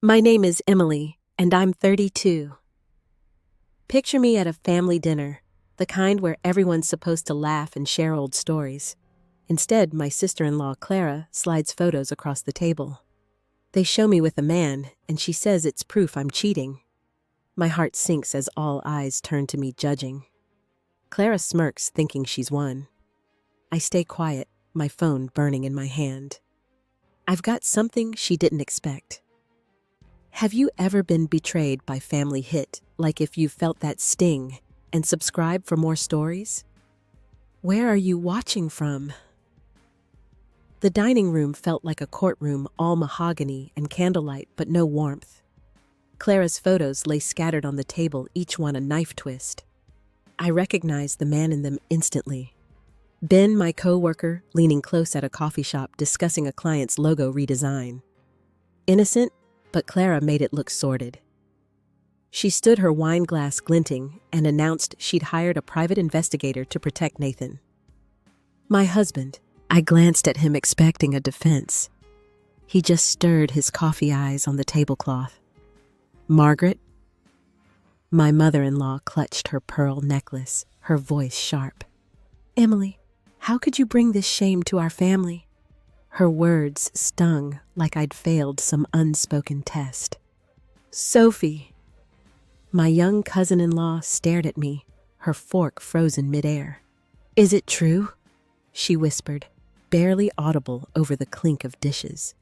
My name is Emily, and I'm 32. Picture me at a family dinner, the kind where everyone's supposed to laugh and share old stories. Instead, my sister-in-law, Clara, slides photos across the table. They show me with a man, and she says it's proof I'm cheating. My heart sinks as all eyes turn to me judging. Clara smirks, thinking she's won. I stay quiet, my phone burning in my hand. I've got something she didn't expect. Have you ever been betrayed by family hit, like if you felt that sting, and subscribe for more stories? Where are you watching from? The dining room felt like a courtroom, all mahogany and candlelight, but no warmth. Clara's photos lay scattered on the table, each one a knife twist. I recognized the man in them instantly. Ben, my co-worker, leaning close at a coffee shop discussing a client's logo redesign. Innocent, but Clara made it look sordid. She stood, her wine glass glinting, and announced she'd hired a private investigator to protect Nathan. My husband. I glanced at him expecting a defense. He just stirred his coffee eyes on the tablecloth. Margaret? My mother-in-law clutched her pearl necklace, her voice sharp. Emily, how could you bring this shame to our family? Her words stung like I'd failed some unspoken test. Sophie. My young cousin-in-law stared at me, her fork frozen midair. Is it true? She whispered, barely audible over the clink of dishes.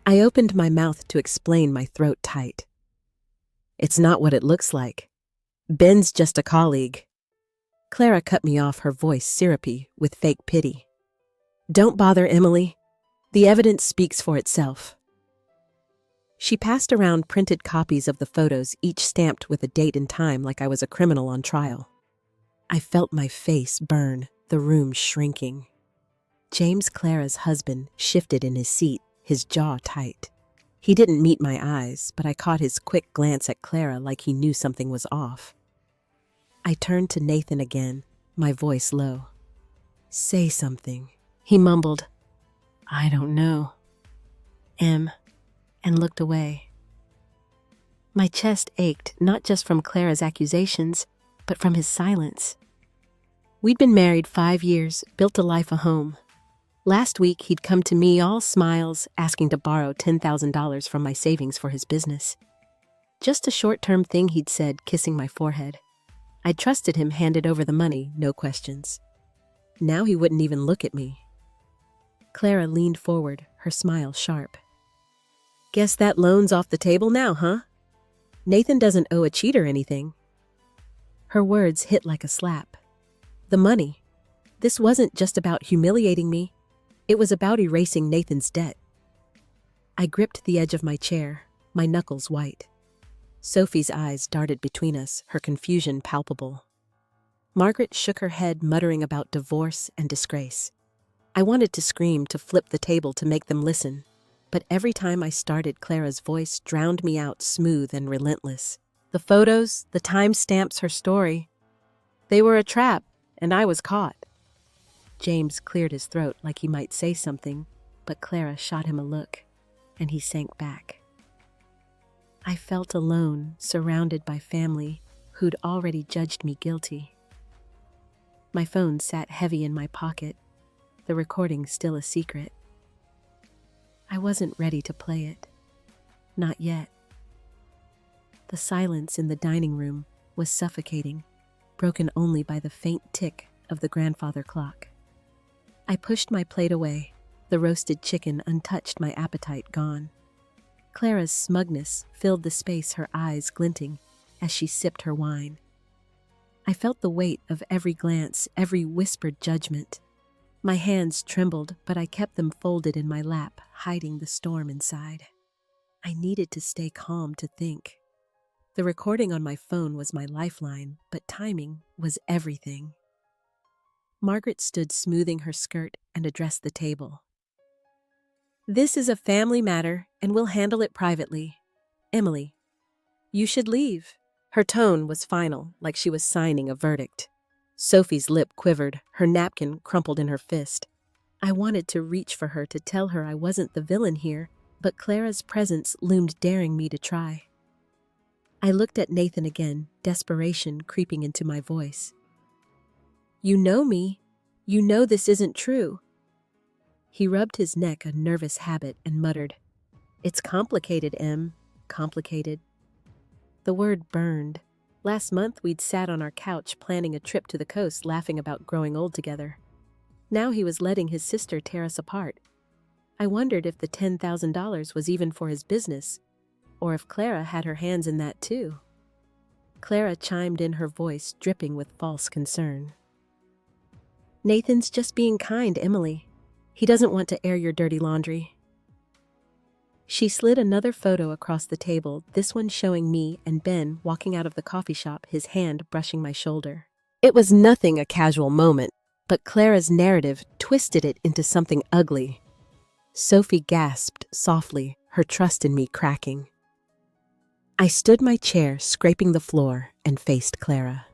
I opened my mouth to explain, my throat tight. It's not what it looks like. Ben's just a colleague. Clara cut me off, her voice syrupy with fake pity. Don't bother, Emily. The evidence speaks for itself. She passed around printed copies of the photos, each stamped with a date and time like I was a criminal on trial. I felt my face burn, the room shrinking. James, Clara's husband, shifted in his seat, his jaw tight. He didn't meet my eyes, but I caught his quick glance at Clara like he knew something was off. I turned to Nathan again, my voice low. Say something. He mumbled, I don't know. And looked away. My chest ached, not just from Clara's accusations, but from his silence. We'd been married 5 years, built a life, a home. Last week, he'd come to me all smiles, asking to borrow $10,000 from my savings for his business. Just a short-term thing, he'd said, kissing my forehead. I trusted him, handed over the money, no questions. Now he wouldn't even look at me. Clara leaned forward, her smile sharp. Guess that loan's off the table now, huh? Nathan doesn't owe a cheater anything. Her words hit like a slap. The money. This wasn't just about humiliating me. It was about erasing Nathan's debt. I gripped the edge of my chair, my knuckles white. Sophie's eyes darted between us, her confusion palpable. Margaret shook her head, muttering about divorce and disgrace. I wanted to scream, to flip the table, to make them listen. But every time I started, Clara's voice drowned me out, smooth and relentless. The photos, the timestamps, her story. They were a trap, and I was caught. James cleared his throat like he might say something, but Clara shot him a look, and he sank back. I felt alone, surrounded by family who'd already judged me guilty. My phone sat heavy in my pocket, the recording still a secret. I wasn't ready to play it. Not yet. The silence in the dining room was suffocating, broken only by the faint tick of the grandfather clock. I pushed my plate away, the roasted chicken untouched, my appetite gone. Clara's smugness filled the space, her eyes glinting as she sipped her wine. I felt the weight of every glance, every whispered judgment. My hands trembled, but I kept them folded in my lap, hiding the storm inside. I needed to stay calm, to think. The recording on my phone was my lifeline, but timing was everything. Margaret stood smoothing her skirt and addressed the table. This is a family matter, and we'll handle it privately. Emily, you should leave. Her tone was final, like she was signing a verdict. Sophie's lip quivered, her napkin crumpled in her fist. I wanted to reach for her, to tell her I wasn't the villain here, but Clara's presence loomed, daring me to try. I looked at Nathan again, desperation creeping into my voice. "You know me. You know this isn't true." He rubbed his neck, a nervous habit, and muttered, "It's complicated, Em. Complicated." The word burned. Last month we'd sat on our couch planning a trip to the coast, laughing about growing old together. Now he was letting his sister tear us apart. I wondered if the $10,000 was even for his business, or if Clara had her hands in that too. Clara chimed in, her voice dripping with false concern. "Nathan's just being kind, Emily. He doesn't want to air your dirty laundry." She slid another photo across the table, this one showing me and Ben walking out of the coffee shop, his hand brushing my shoulder. It was nothing a casual moment, but Clara's narrative twisted it into something ugly. Sophie gasped softly, her trust in me cracking. I stood my chair, scraping the floor, and faced Clara.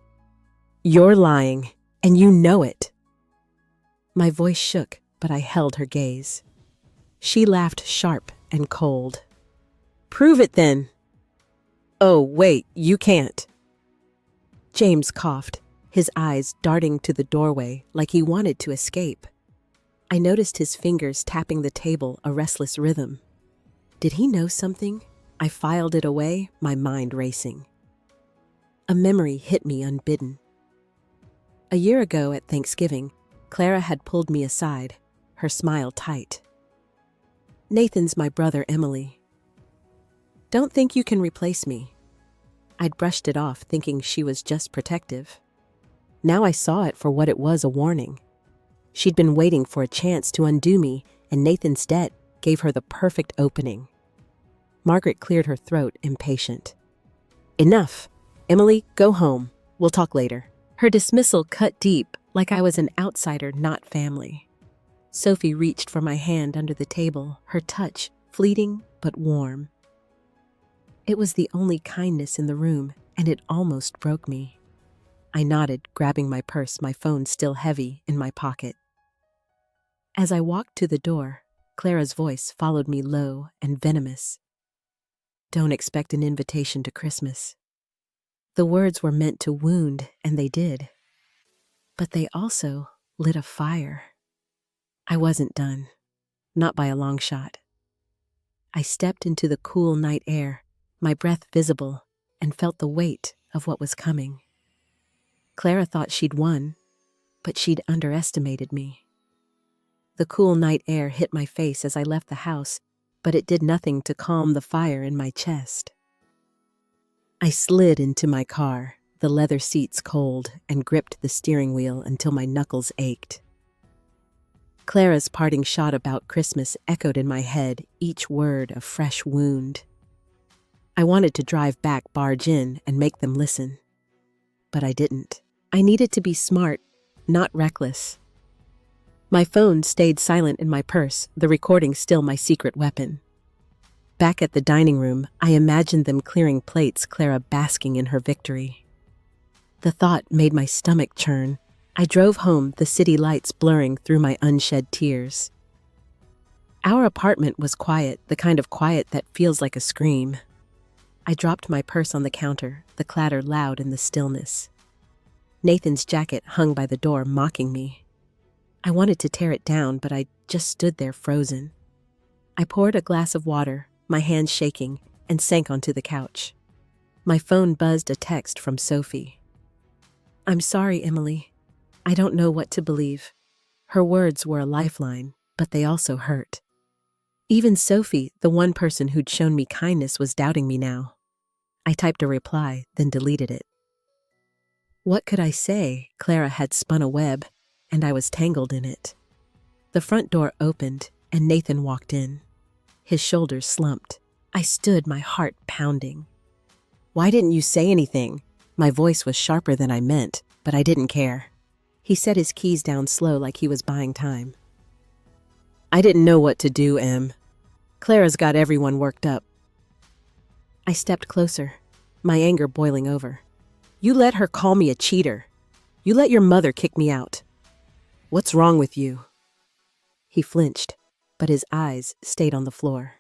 "You're lying, and you know it." My voice shook, but I held her gaze. She laughed sharp and cold. "Prove it then." "Oh, wait, you can't." James coughed, his eyes darting to the doorway like he wanted to escape. I noticed his fingers tapping the table, a restless rhythm. Did he know something? I filed it away, my mind racing. A memory hit me unbidden. A year ago at Thanksgiving, Clara had pulled me aside, her smile tight. "Nathan's my brother, Emily. Don't think you can replace me." I'd brushed it off, thinking she was just protective. Now I saw it for what it was, a warning. She'd been waiting for a chance to undo me, and Nathan's debt gave her the perfect opening. Margaret cleared her throat, impatient. "Enough. Emily, go home. We'll talk later." Her dismissal cut deep, like I was an outsider, not family. Sophie reached for my hand under the table, her touch fleeting but warm. It was the only kindness in the room, and it almost broke me. I nodded, grabbing my purse, my phone still heavy in my pocket. As I walked to the door, Clara's voice followed me, low and venomous. "Don't expect an invitation to Christmas." The words were meant to wound, and they did. But they also lit a fire. I wasn't done, not by a long shot. I stepped into the cool night air, my breath visible, and felt the weight of what was coming. Clara thought she'd won, but she'd underestimated me. The cool night air hit my face as I left the house, but it did nothing to calm the fire in my chest. I slid into my car, the leather seats cold, and gripped the steering wheel until my knuckles ached. Clara's parting shot about Christmas echoed in my head, each word a fresh wound. I wanted to drive back, barge in, and make them listen. But I didn't. I needed to be smart, not reckless. My phone stayed silent in my purse, the recording still my secret weapon. Back at the dining room, I imagined them clearing plates, Clara basking in her victory. The thought made my stomach churn. I drove home, the city lights blurring through my unshed tears. Our apartment was quiet, the kind of quiet that feels like a scream. I dropped my purse on the counter, the clatter loud in the stillness. Nathan's jacket hung by the door, mocking me. I wanted to tear it down, but I just stood there frozen. I poured a glass of water, my hands shaking, and sank onto the couch. My phone buzzed, a text from Sophie. "I'm sorry, Emily. I don't know what to believe." Her words were a lifeline, but they also hurt. Even Sophie, the one person who'd shown me kindness, was doubting me now. I typed a reply, then deleted it. What could I say? Clara had spun a web, and I was tangled in it. The front door opened, and Nathan walked in. His shoulders slumped. I stood, my heart pounding. "Why didn't you say anything?" My voice was sharper than I meant, but I didn't care. He set his keys down slow, like he was buying time. "I didn't know what to do, Em. Clara's got everyone worked up." I stepped closer, my anger boiling over. "You let her call me a cheater. You let your mother kick me out. What's wrong with you?" He flinched, but his eyes stayed on the floor.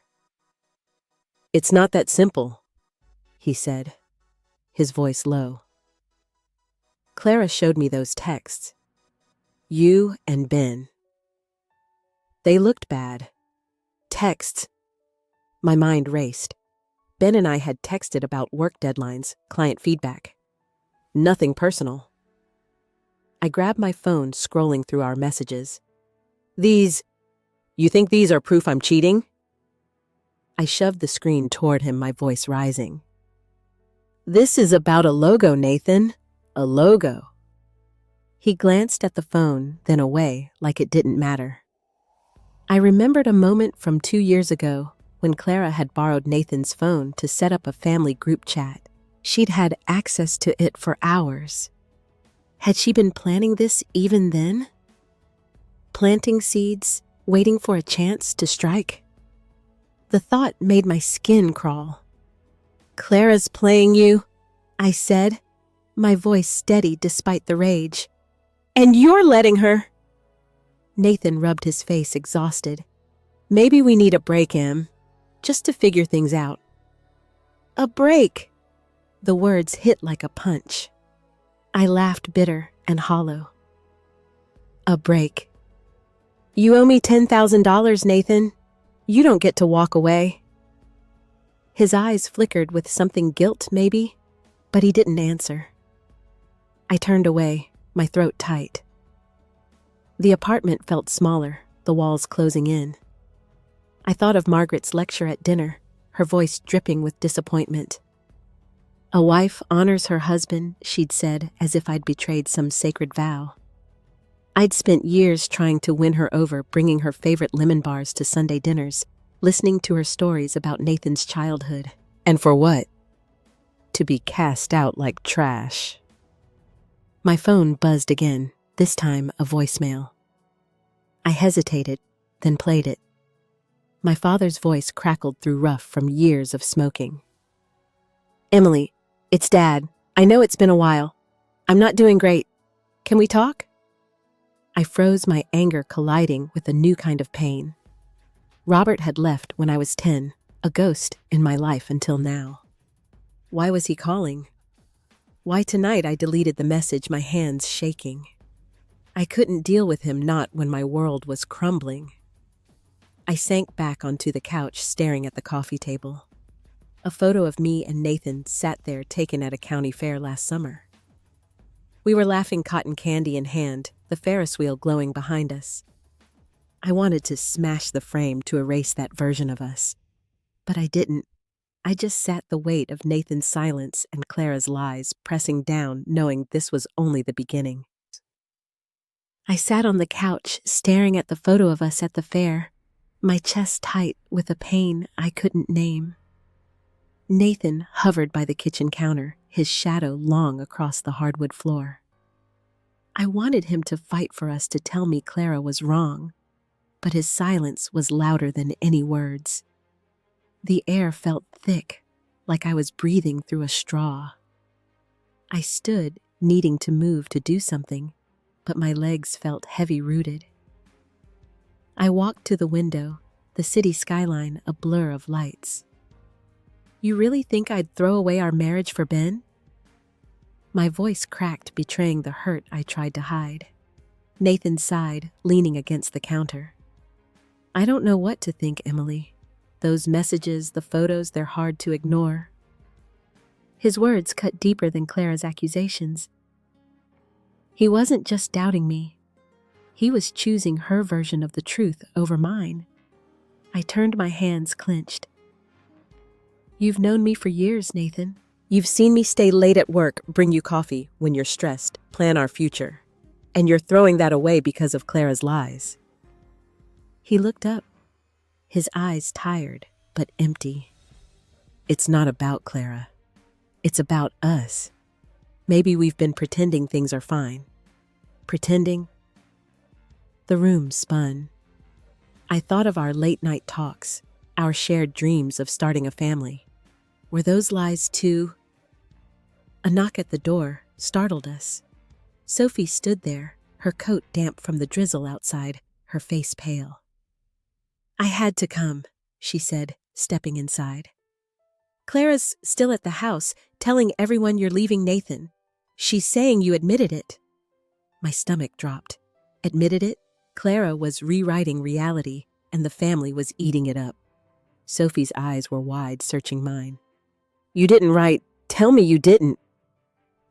It's not that simple, he said, his voice low. Clara showed me those texts. You and Ben. They looked bad. Texts. My mind raced. Ben and I had texted about work deadlines, client feedback. Nothing personal. I grabbed my phone, scrolling through our messages. You think these are proof I'm cheating? I shoved the screen toward him, my voice rising. This is about a logo, Nathan. A logo. He glanced at the phone, then away, like it didn't matter. I remembered a moment from 2 years ago when Clara had borrowed Nathan's phone to set up a family group chat. She'd had access to it for hours. Had she been planning this even then? Planting seeds, waiting for a chance to strike? The thought made my skin crawl. Clara's playing you, I said, my voice steady despite the rage. And you're letting her. Nathan rubbed his face, exhausted. Maybe we need a break, Em, just to figure things out. A break. The words hit like a punch. I laughed, bitter and hollow. A break. You owe me $10,000, Nathan. You don't get to walk away. His eyes flickered with something guilt, maybe, but he didn't answer. I turned away, my throat tight. The apartment felt smaller, the walls closing in. I thought of Margaret's lecture at dinner, her voice dripping with disappointment. A wife honors her husband, she'd said, as if I'd betrayed some sacred vow. I'd spent years trying to win her over, bringing her favorite lemon bars to Sunday dinners, listening to her stories about Nathan's childhood. And for what? To be cast out like trash. My phone buzzed again, this time a voicemail. I hesitated, then played it. My father's voice crackled through rough from years of smoking. Emily, it's Dad. I know it's been a while. I'm not doing great. Can we talk? I froze, my anger colliding with a new kind of pain. Robert had left when I was 10, a ghost in my life until now. Why was he calling? Why tonight I deleted the message, my hands shaking. I couldn't deal with him, not when my world was crumbling. I sank back onto the couch, staring at the coffee table. A photo of me and Nathan sat there, taken at a county fair last summer. We were laughing, cotton candy in hand, the Ferris wheel glowing behind us. I wanted to smash the frame to erase that version of us, but I didn't. I just sat, the weight of Nathan's silence and Clara's lies pressing down, knowing this was only the beginning. I sat on the couch, staring at the photo of us at the fair, my chest tight with a pain I couldn't name. Nathan hovered by the kitchen counter, his shadow long across the hardwood floor. I wanted him to fight for us, to tell me Clara was wrong, but his silence was louder than any words. The air felt thick, like I was breathing through a straw. I stood, needing to move, to do something, but my legs felt heavy-rooted. I walked to the window, the city skyline a blur of lights. You really think I'd throw away our marriage for Ben? My voice cracked, betraying the hurt I tried to hide. Nathan sighed, leaning against the counter. I don't know what to think, Emily. Those messages, the photos, they're hard to ignore. His words cut deeper than Clara's accusations. He wasn't just doubting me. He was choosing her version of the truth over mine. I turned, my hands clenched. You've known me for years, Nathan. You've seen me stay late at work, bring you coffee when you're stressed, plan our future. And you're throwing that away because of Clara's lies. He looked up, his eyes tired but empty. It's not about Clara. It's about us. Maybe we've been pretending things are fine. Pretending. The room spun. I thought of our late-night talks, our shared dreams of starting a family. Were those lies too? A knock at the door startled us. Sophie stood there, her coat damp from the drizzle outside, her face pale. I had to come, she said, stepping inside. Clara's still at the house, telling everyone you're leaving Nathan. She's saying you admitted it. My stomach dropped. Admitted it? Clara was rewriting reality, and the family was eating it up. Sophie's eyes were wide, searching mine. You didn't write. Tell me you didn't.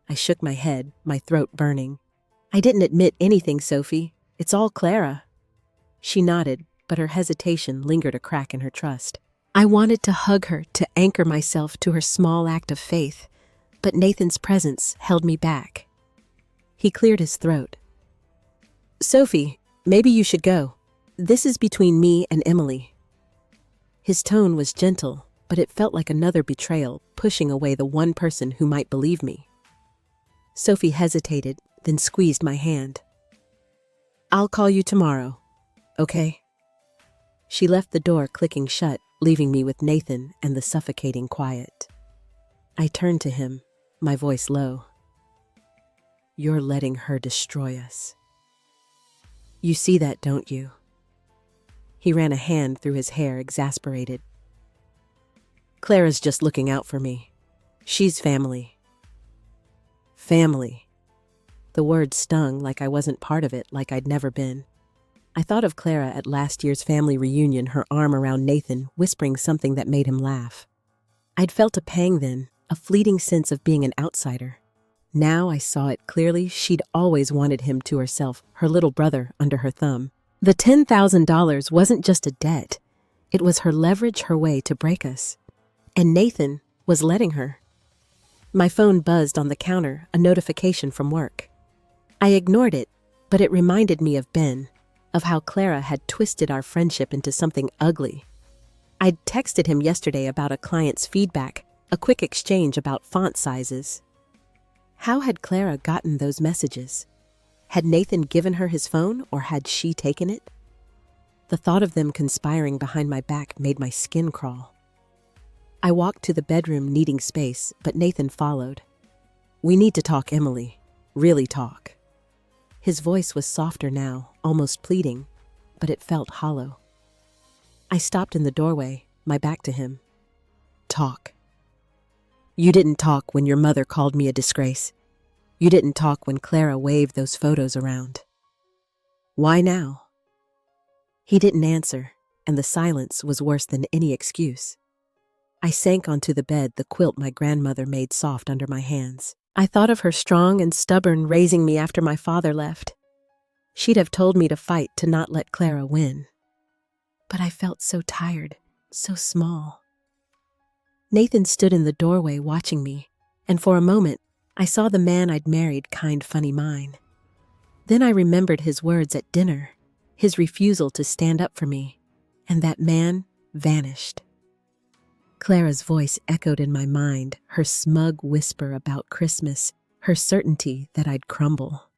I shook my head, my throat burning. I didn't admit anything, Sophie. It's all Clara. She nodded, but her hesitation lingered a crack in her trust. I wanted to hug her, to anchor myself to her small act of faith, but Nathan's presence held me back. He cleared his throat. Sophie, maybe you should go. This is between me and Emily. His tone was gentle, but it felt like another betrayal, pushing away the one person who might believe me. Sophie hesitated, then squeezed my hand. I'll call you tomorrow, okay? She left the door clicking shut, leaving me with Nathan and the suffocating quiet. I turned to him, my voice low. You're letting her destroy us. You see that, don't you? He ran a hand through his hair, exasperated. Clara's just looking out for me. She's family. Family. The word stung like I wasn't part of it, like I'd never been. I thought of Clara at last year's family reunion, her arm around Nathan, whispering something that made him laugh. I'd felt a pang then, a fleeting sense of being an outsider. Now I saw it clearly. She'd always wanted him to herself, her little brother under her thumb. The $10,000 wasn't just a debt. It was her leverage, her way to break us. And Nathan was letting her. My phone buzzed on the counter, a notification from work. I ignored it, but it reminded me of Ben, of how Clara had twisted our friendship into something ugly. I'd texted him yesterday about a client's feedback, a quick exchange about font sizes. How had Clara gotten those messages? Had Nathan given her his phone, or had she taken it? The thought of them conspiring behind my back made my skin crawl. I walked to the bedroom, needing space, but Nathan followed. We need to talk, Emily. Really talk. His voice was softer now, almost pleading, but it felt hollow. I stopped in the doorway, my back to him. Talk. You didn't talk when your mother called me a disgrace. You didn't talk when Clara waved those photos around. Why now? He didn't answer, and the silence was worse than any excuse. I sank onto the bed, the quilt my grandmother made soft under my hands. I thought of her strong and stubborn, raising me after my father left. She'd have told me to fight, to not let Clara win. But I felt so tired, so small. Nathan stood in the doorway watching me, and for a moment, I saw the man I'd married, kind, funny mine. Then I remembered his words at dinner, his refusal to stand up for me, and that man vanished. Clara's voice echoed in my mind, her smug whisper about Christmas, her certainty that I'd crumble.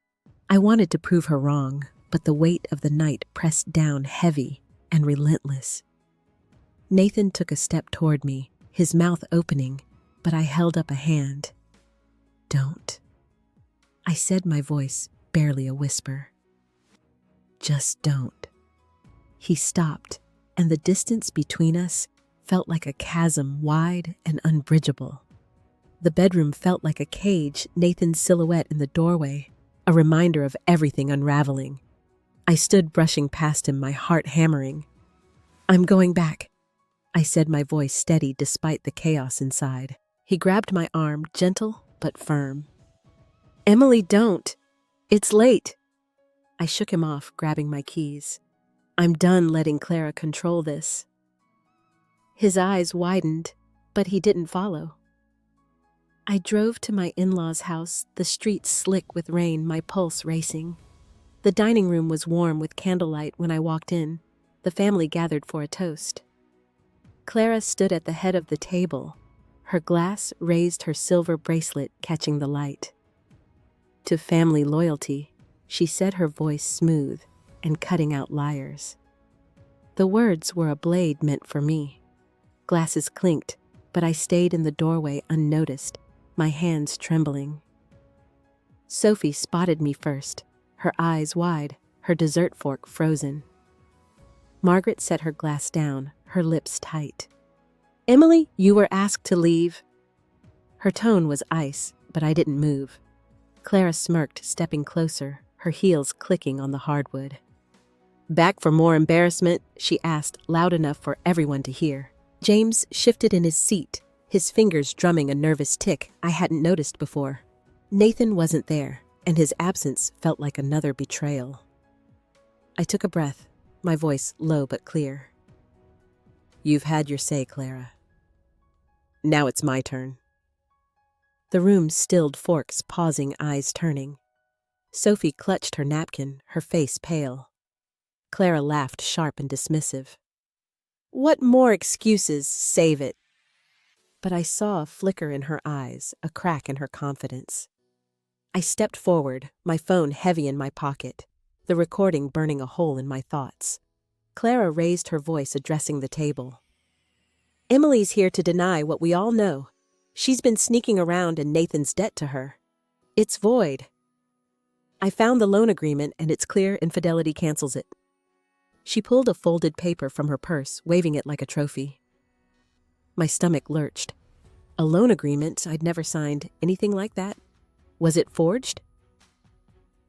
I wanted to prove her wrong, but the weight of the night pressed down heavy and relentless. Nathan took a step toward me, his mouth opening, but I held up a hand. Don't. I said, my voice barely a whisper. Just don't. He stopped, and the distance between us felt like a chasm, wide and unbridgeable. The bedroom felt like a cage, Nathan's silhouette in the doorway, a reminder of everything unraveling. I stood brushing past him, my heart hammering. I'm going back, I said, my voice steady despite the chaos inside. He grabbed my arm, gentle but firm. Emily, don't. It's late. I shook him off, grabbing my keys. I'm done letting Clara control this. His eyes widened, but he didn't follow. I drove to my in-laws' house, the streets slick with rain, my pulse racing. The dining room was warm with candlelight when I walked in. The family gathered for a toast. Clara stood at the head of the table. Her glass raised, her silver bracelet catching the light. To family loyalty, she said, her voice smooth and cutting out liars. The words were a blade meant for me. Glasses clinked, but I stayed in the doorway unnoticed, my hands trembling. Sophie spotted me first, her eyes wide, her dessert fork frozen. Margaret set her glass down, her lips tight. Emily, you were asked to leave. Her tone was ice, but I didn't move. Clara smirked, stepping closer, her heels clicking on the hardwood. Back for more embarrassment? She asked, loud enough for everyone to hear. James shifted in his seat, his fingers drumming a nervous tick I hadn't noticed before. Nathan wasn't there, and his absence felt like another betrayal. I took a breath, my voice low but clear. You've had your say, Clara. Now it's my turn. The room stilled, forks pausing, eyes turning. Sophie clutched her napkin, her face pale. Clara laughed, sharp and dismissive. What more excuses? Save it. But I saw a flicker in her eyes, a crack in her confidence. I stepped forward, my phone heavy in my pocket, the recording burning a hole in my thoughts. Clara raised her voice, addressing the table. Emily's here to deny what we all know. She's been sneaking around in Nathan's debt to her. It's void. I found the loan agreement and it's clear infidelity cancels it. She pulled a folded paper from her purse, waving it like a trophy. My stomach lurched. A loan agreement? I'd never signed anything like that. Was it forged?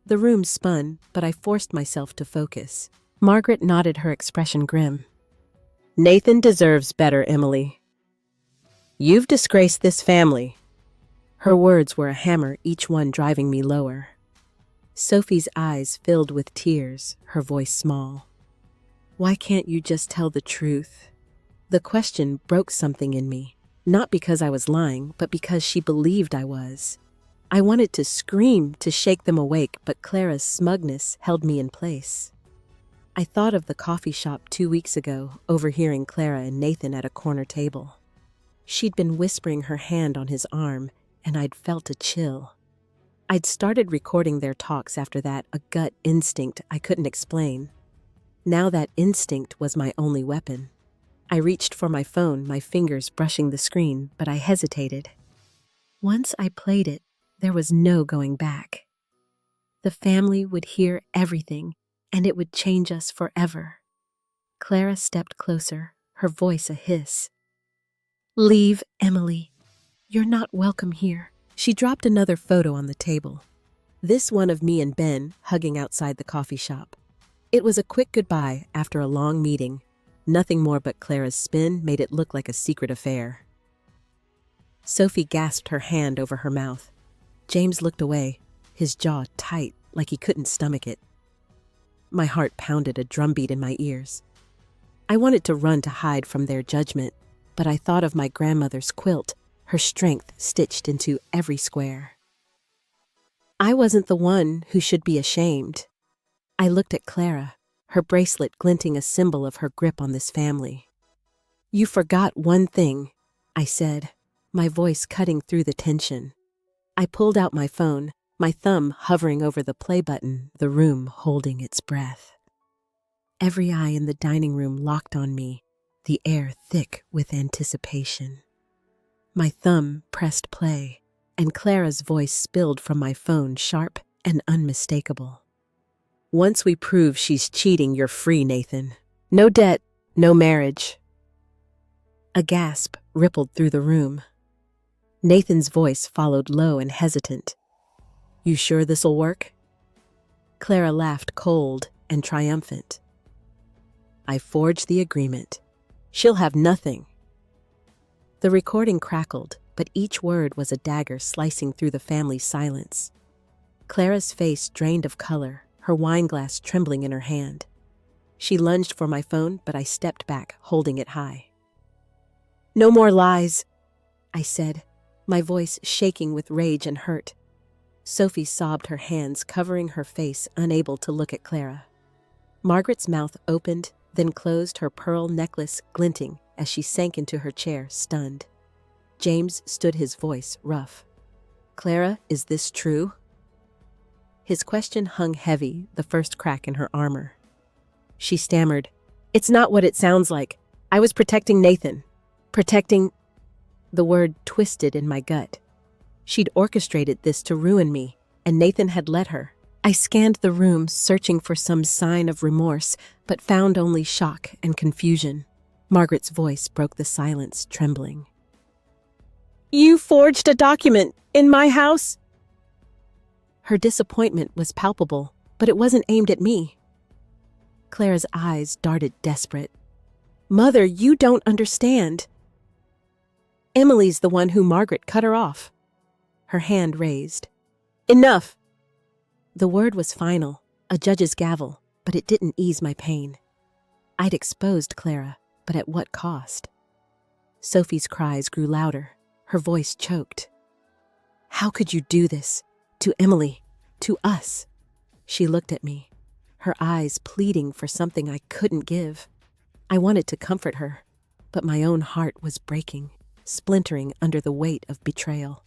The room spun, but I forced myself to focus. Margaret nodded, her expression grim. Nathan deserves better, Emily. You've disgraced this family. Her words were a hammer, each one driving me lower. Sophie's eyes filled with tears, her voice small. Why can't you just tell the truth? The question broke something in me, not because I was lying, but because she believed I was. I wanted to scream, to shake them awake, but Clara's smugness held me in place. I thought of the coffee shop 2 weeks ago, overhearing Clara and Nathan at a corner table. She'd been whispering, her hand on his arm, and I'd felt a chill. I'd started recording their talks after that, a gut instinct I couldn't explain. Now that instinct was my only weapon. I reached for my phone, my fingers brushing the screen, but I hesitated. Once I played it, there was no going back. The family would hear everything, and it would change us forever. Clara stepped closer, her voice a hiss. Leave, Emily. You're not welcome here. She dropped another photo on the table. This one of me and Ben hugging outside the coffee shop. It was a quick goodbye after a long meeting. Nothing more but Clara's spin made it look like a secret affair. Sophie gasped, her hand over her mouth. James looked away, his jaw tight, like he couldn't stomach it. My heart pounded, a drumbeat in my ears. I wanted to run to hide from their judgment, but I thought of my grandmother's quilt, her strength stitched into every square. I wasn't the one who should be ashamed. I looked at Clara, her bracelet glinting, a symbol of her grip on this family. You forgot one thing, I said, my voice cutting through the tension. I pulled out my phone, my thumb hovering over the play button, the room holding its breath. Every eye in the dining room locked on me, the air thick with anticipation. My thumb pressed play, and Clara's voice spilled from my phone, sharp and unmistakable. Once we prove she's cheating, you're free, Nathan. No debt, no marriage. A gasp rippled through the room. Nathan's voice followed, low and hesitant. You sure this'll work? Clara laughed, cold and triumphant. I forged the agreement. She'll have nothing. The recording crackled, but each word was a dagger slicing through the family's silence. Clara's face drained of color, her wineglass trembling in her hand. She lunged for my phone, but I stepped back, holding it high. No more lies, I said, my voice shaking with rage and hurt. Sophie sobbed, her hands covering her face, unable to look at Clara. Margaret's mouth opened, then closed, her pearl necklace glinting as she sank into her chair, stunned. James stood, his voice rough. Clara, is this true? His question hung heavy, the first crack in her armor. She stammered, It's not what it sounds like. I was protecting Nathan. Protecting... The word twisted in my gut. She'd orchestrated this to ruin me, and Nathan had let her. I scanned the room, searching for some sign of remorse, but found only shock and confusion. Margaret's voice broke the silence, trembling. "You forged a document in my house?" Her disappointment was palpable, but it wasn't aimed at me. Clara's eyes darted desperate. "Mother, you don't understand. Emily's the one who Margaret cut her off." Her hand raised. "Enough!" The word was final, a judge's gavel, but it didn't ease my pain. I'd exposed Clara, but at what cost? Sophie's cries grew louder. Her voice choked. "How could you do this? To Emily? To us?" She looked at me, her eyes pleading for something I couldn't give. I wanted to comfort her, but my own heart was breaking, splintering under the weight of betrayal.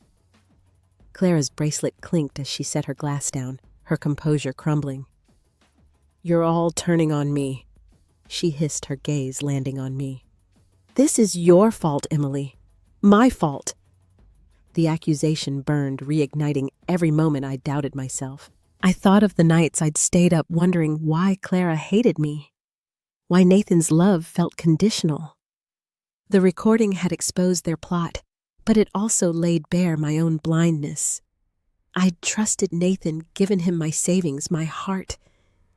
Clara's bracelet clinked as she set her glass down, her composure crumbling. "You're all turning on me," she hissed, her gaze landing on me. "This is your fault, Emily. My fault." The accusation burned, reigniting every moment I doubted myself. I thought of the nights I'd stayed up wondering why Clara hated me, why Nathan's love felt conditional. The recording had exposed their plot, but it also laid bare my own blindness. I'd trusted Nathan, given him my savings, my heart,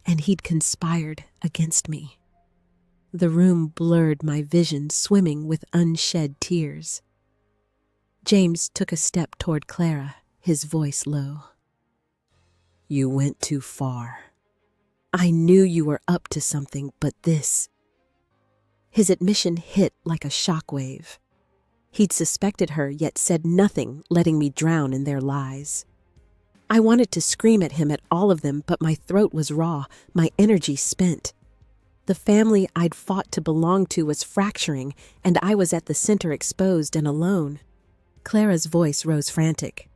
and he'd conspired against me. The room blurred my vision, swimming with unshed tears. James took a step toward Clara, his voice low. "You went too far. I knew you were up to something, but this..." His admission hit like a shockwave. He'd suspected her, yet said nothing, letting me drown in their lies. I wanted to scream at him, at all of them, but my throat was raw, my energy spent. The family I'd fought to belong to was fracturing, and I was at the center, exposed and alone. Clara's voice rose frantic.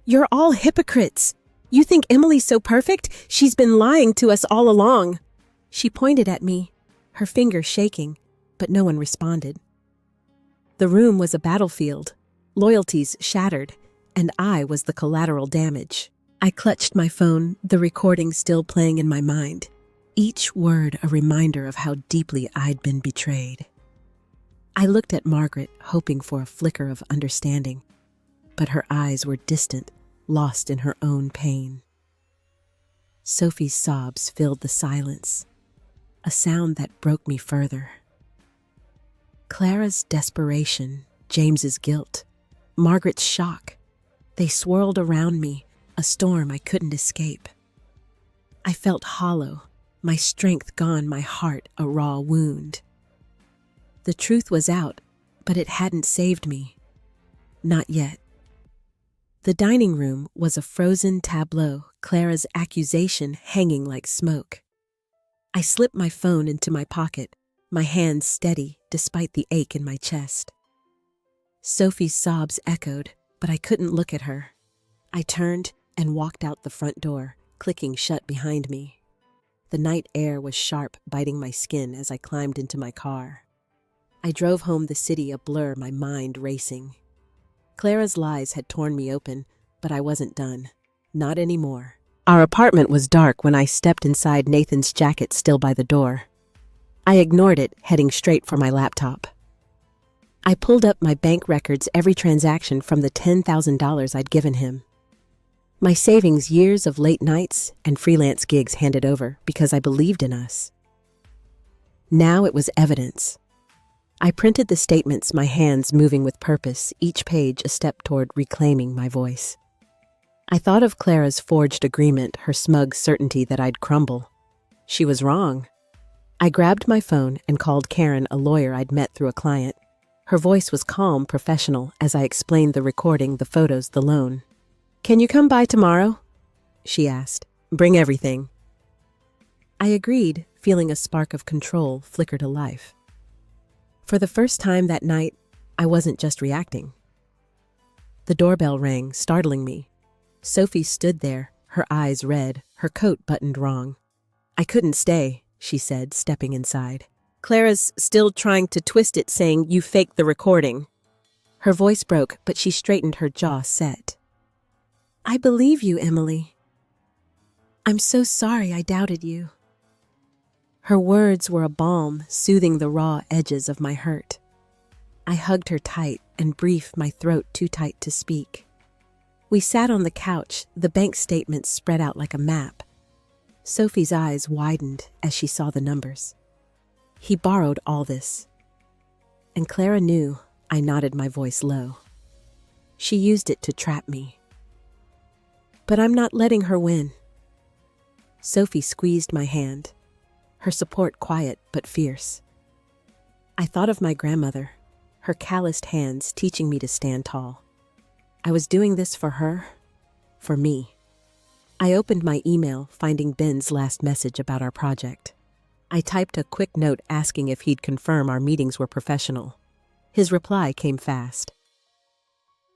"You're all hypocrites! You think Emily's so perfect? She's been lying to us all along." She pointed at me, her finger shaking, but no one responded. The room was a battlefield, loyalties shattered, and I was the collateral damage. I clutched my phone, the recording still playing in my mind, each word a reminder of how deeply I'd been betrayed. I looked at Margaret, hoping for a flicker of understanding, but her eyes were distant, lost in her own pain. Sophie's sobs filled the silence, a sound that broke me further. Clara's desperation, James's guilt, Margaret's shock, they swirled around me, a storm I couldn't escape. I felt hollow, my strength gone, my heart a raw wound. The truth was out, but it hadn't saved me. Not yet. The dining room was a frozen tableau, Clara's accusation hanging like smoke. I slipped my phone into my pocket, my hands steady despite the ache in my chest. Sophie's sobs echoed, but I couldn't look at her. I turned and walked out the front door, clicking shut behind me. The night air was sharp, biting my skin as I climbed into my car. I drove home, the city a blur, my mind racing. Clara's lies had torn me open, but I wasn't done. Not anymore. Our apartment was dark when I stepped inside, Nathan's jacket still by the door. I ignored it, heading straight for my laptop. I pulled up my bank records, every transaction from the $10,000 I'd given him. My savings, years of late nights and freelance gigs handed over because I believed in us. Now it was evidence. I printed the statements, my hands moving with purpose, each page a step toward reclaiming my voice. I thought of Clara's forged agreement, her smug certainty that I'd crumble. She was wrong. I grabbed my phone and called Karen, a lawyer I'd met through a client. Her voice was calm, professional, as I explained the recording, the photos, the loan. "Can you come by tomorrow?" she asked. "Bring everything." I agreed, feeling a spark of control flicker to life. For the first time that night, I wasn't just reacting. The doorbell rang, startling me. Sophie stood there, her eyes red, her coat buttoned wrong. "I couldn't stay," she said, stepping inside. "Clara's still trying to twist it, saying you faked the recording." Her voice broke, but she straightened, her jaw set. "I believe you, Emily. I'm so sorry I doubted you." Her words were a balm soothing the raw edges of my hurt. I hugged her tight and briefed my throat too tight to speak. We sat on the couch, the bank statements spread out like a map. Sophie's eyes widened as she saw the numbers. He borrowed all this. And Clara knew. I nodded, my voice low. She used it to trap me. But I'm not letting her win. Sophie squeezed my hand, her support quiet but fierce. I thought of my grandmother, her calloused hands teaching me to stand tall. I was doing this for her, for me. I opened my email, finding Ben's last message about our project. I typed a quick note asking if he'd confirm our meetings were professional. His reply came fast.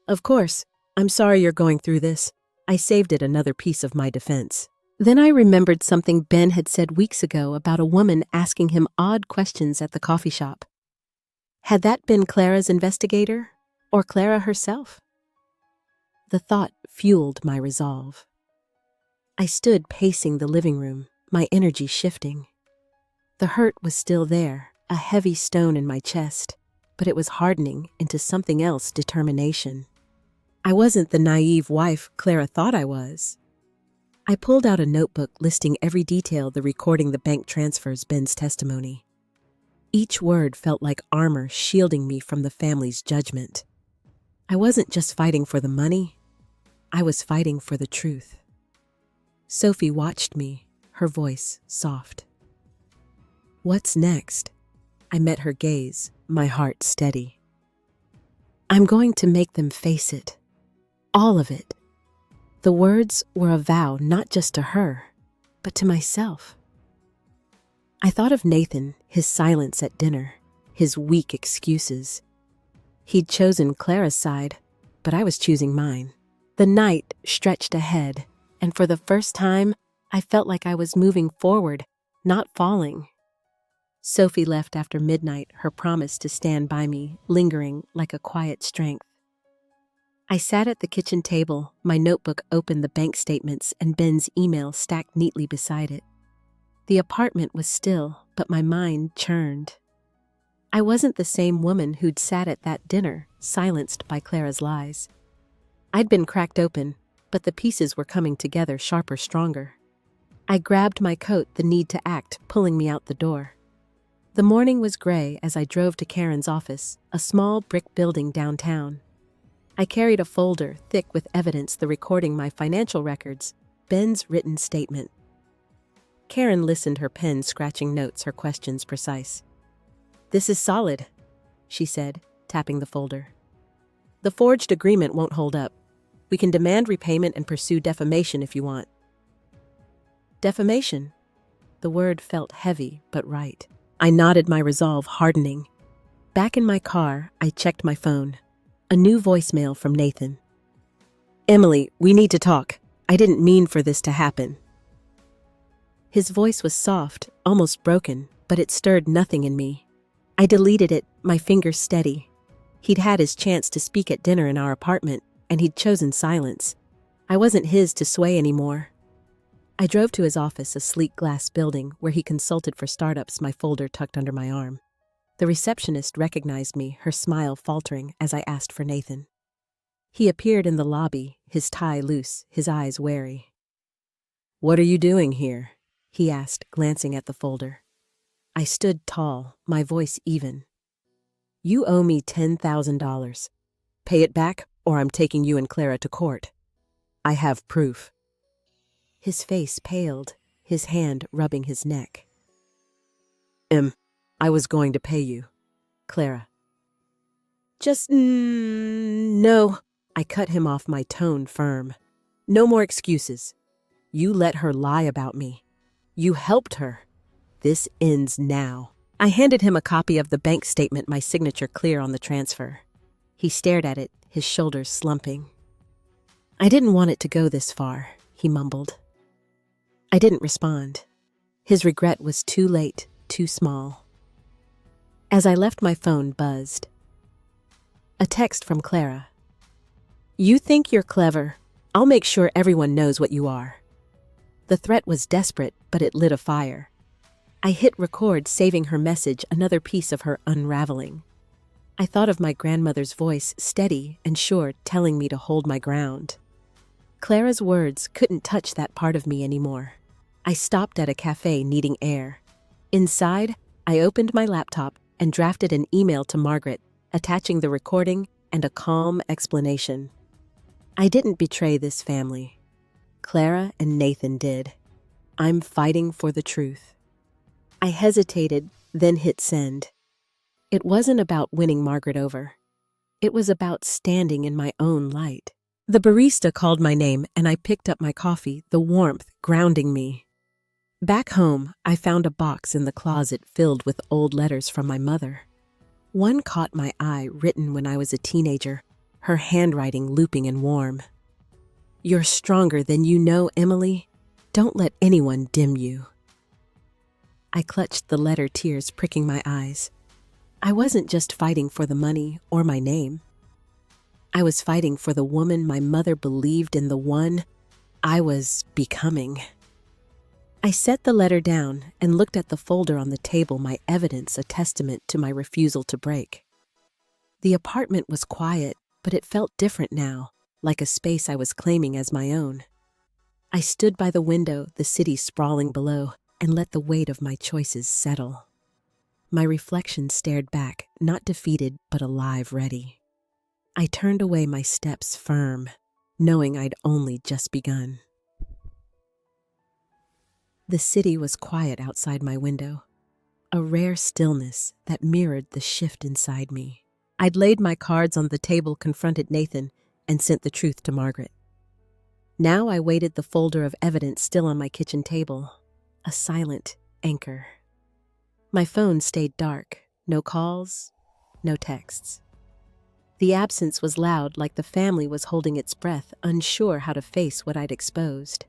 Of course, I'm sorry you're going through this. I saved it, another piece of my defense. Then I remembered something Ben had said weeks ago about a woman asking him odd questions at the coffee shop. Had that been Clara's investigator, or Clara herself? The thought fueled my resolve. I stood pacing the living room, my energy shifting. The hurt was still there, a heavy stone in my chest, but it was hardening into something else, determination. I wasn't the naive wife Clara thought I was. I pulled out a notebook listing every detail, the recording, the bank transfers, Ben's testimony. Each word felt like armor shielding me from the family's judgment. I wasn't just fighting for the money, I was fighting for the truth. Sophie watched me, her voice soft. What's next? I met her gaze, my heart steady. I'm going to make them face it. All of it. The words were a vow not just to her, but to myself. I thought of Nathan, his silence at dinner, his weak excuses. He'd chosen Clara's side, but I was choosing mine. The night stretched ahead, and for the first time, I felt like I was moving forward, not falling. Sophie left after midnight, her promise to stand by me, lingering like a quiet strength. I sat at the kitchen table, my notebook open, the bank statements and Ben's email stacked neatly beside it. The apartment was still, but my mind churned. I wasn't the same woman who'd sat at that dinner, silenced by Clara's lies. I'd been cracked open, but the pieces were coming together, sharper, stronger. I grabbed my coat, the need to act pulling me out the door. The morning was gray as I drove to Karen's office, a small brick building downtown. I carried a folder thick with evidence, the recording, my financial records, Ben's written statement. Karen listened, her pen scratching notes, her questions precise. This is solid, she said, tapping the folder. The forged agreement won't hold up. We can demand repayment and pursue defamation if you want. Defamation? The word felt heavy, but right. I nodded, my resolve hardening. Back in my car, I checked my phone. A new voicemail from Nathan. Emily, we need to talk. I didn't mean for this to happen. His voice was soft, almost broken, but it stirred nothing in me. I deleted it, my fingers steady. He'd had his chance to speak at dinner in our apartment, and he'd chosen silence. I wasn't his to sway anymore. I drove to his office, a sleek glass building where he consulted for startups, my folder tucked under my arm. The receptionist recognized me, her smile faltering as I asked for Nathan. He appeared in the lobby, his tie loose, his eyes wary. What are you doing here? He asked, glancing at the folder. I stood tall, my voice even. You owe me $10,000. Pay it back, or I'm taking you and Clara to court. I have proof. His face paled, his hand rubbing his neck. I was going to pay you. Clara. Just no. I cut him off, my tone firm. No more excuses. You let her lie about me. You helped her. This ends now. I handed him a copy of the bank statement, my signature clear on the transfer. He stared at it, his shoulders slumping. I didn't want it to go this far, he mumbled. I didn't respond. His regret was too late, too small. As I left, my phone buzzed. A text from Clara. You think you're clever. I'll make sure everyone knows what you are. The threat was desperate, but it lit a fire. I hit record, saving her message, another piece of her unraveling. I thought of my grandmother's voice, steady and sure, telling me to hold my ground. Clara's words couldn't touch that part of me anymore. I stopped at a cafe needing air. Inside, I opened my laptop and drafted an email to Margaret, attaching the recording and a calm explanation. I didn't betray this family. Clara and Nathan did. I'm fighting for the truth. I hesitated, then hit send. It wasn't about winning Margaret over. It was about standing in my own light. The barista called my name and I picked up my coffee, the warmth grounding me. Back home, I found a box in the closet filled with old letters from my mother. One caught my eye, written when I was a teenager, her handwriting looping and warm. You're stronger than you know, Emily. Don't let anyone dim you. I clutched the letter, tears pricking my eyes. I wasn't just fighting for the money or my name. I was fighting for the woman my mother believed in, the one I was becoming. I set the letter down and looked at the folder on the table, my evidence, a testament to my refusal to break. The apartment was quiet, but it felt different now, like a space I was claiming as my own. I stood by the window, the city sprawling below, and let the weight of my choices settle. My reflection stared back, not defeated, but alive, ready. I turned away, my steps firm, knowing I'd only just begun. The city was quiet outside my window, a rare stillness that mirrored the shift inside me. I'd laid my cards on the table, confronted Nathan, and sent the truth to Margaret. Now I waited, the folder of evidence still on my kitchen table, a silent anchor. My phone stayed dark, no calls, no texts. The absence was loud, like the family was holding its breath, unsure how to face what I'd exposed.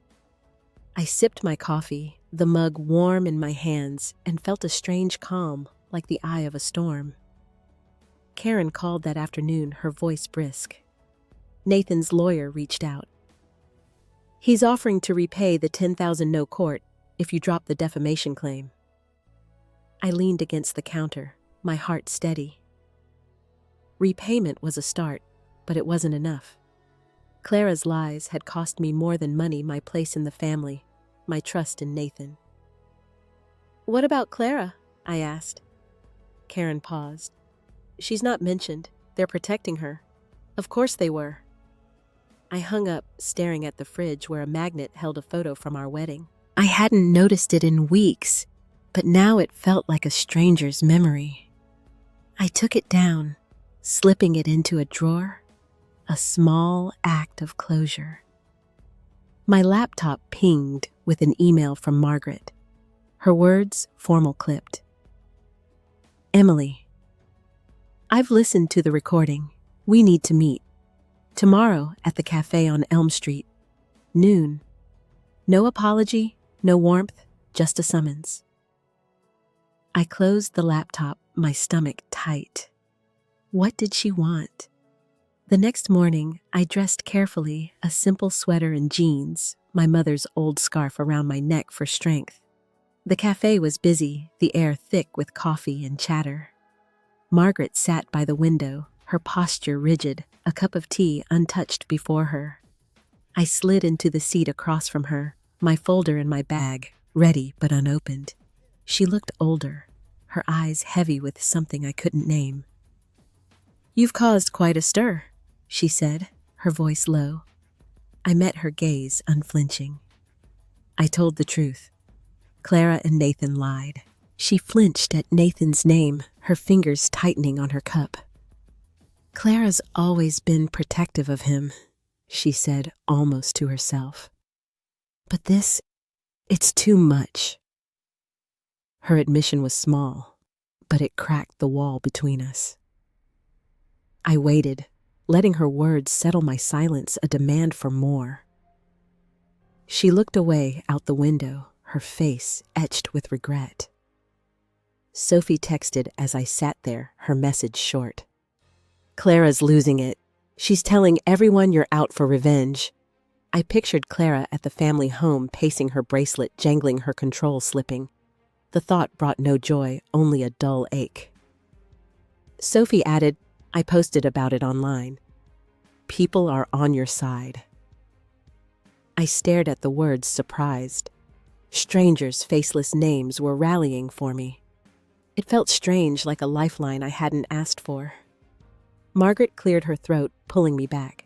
I sipped my coffee, the mug warm in my hands, and felt a strange calm, like the eye of a storm. Karen called that afternoon, her voice brisk. Nathan's lawyer reached out. He's offering to repay the $10,000 no court if you drop the defamation claim. I leaned against the counter, my heart steady. Repayment was a start, but it wasn't enough. Clara's lies had cost me more than money, my place in the family, my trust in Nathan. What about Clara? I asked. Karen paused. She's not mentioned. They're protecting her. Of course they were. I hung up, staring at the fridge where a magnet held a photo from our wedding. I hadn't noticed it in weeks, but now it felt like a stranger's memory. I took it down, slipping it into a drawer, a small act of closure. My laptop pinged with an email from Margaret. Her words formal clipped. Emily, I've listened to the recording. We need to meet. Tomorrow at the cafe on Elm Street. Noon. No apology, no warmth, just a summons. I closed the laptop, my stomach tight. What did she want? The next morning, I dressed carefully, a simple sweater and jeans, my mother's old scarf around my neck for strength. The cafe was busy, the air thick with coffee and chatter. Margaret sat by the window, her posture rigid, a cup of tea untouched before her. I slid into the seat across from her, my folder in my bag, ready but unopened. She looked older, her eyes heavy with something I couldn't name. You've caused quite a stir, she said, her voice low. I met her gaze, unflinching. I told the truth. Clara and Nathan lied. She flinched at Nathan's name, her fingers tightening on her cup. Clara's always been protective of him, she said, almost to herself. But this, it's too much. Her admission was small, but it cracked the wall between us. I waited, letting her words settle my silence, a demand for more. She looked away out the window, her face etched with regret. Sophie texted as I sat there, her message short. Clara's losing it. She's telling everyone you're out for revenge. I pictured Clara at the family home, pacing her bracelet, jangling her control, slipping. The thought brought no joy, only a dull ache. Sophie added, I posted about it online. People are on your side. I stared at the words, surprised. Strangers' faceless names were rallying for me. It felt strange, like a lifeline I hadn't asked for. Margaret cleared her throat, pulling me back.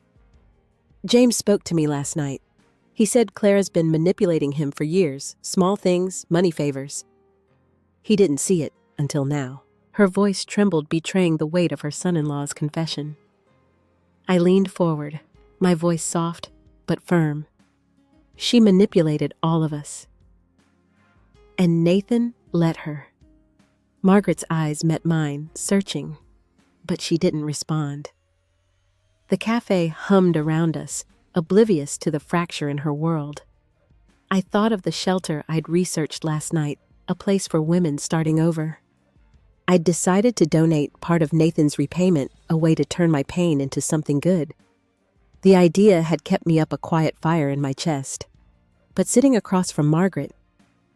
James spoke to me last night. He said Clara's been manipulating him for years, small things, money favors. He didn't see it until now. Her voice trembled, betraying the weight of her son-in-law's confession. I leaned forward, my voice soft but firm. She manipulated all of us. And Nathan let her. Margaret's eyes met mine, searching, but she didn't respond. The cafe hummed around us, oblivious to the fracture in her world. I thought of the shelter I'd researched last night, a place for women starting over. I'd decided to donate part of Nathan's repayment, a way to turn my pain into something good. The idea had kept me up a quiet fire in my chest. But sitting across from Margaret,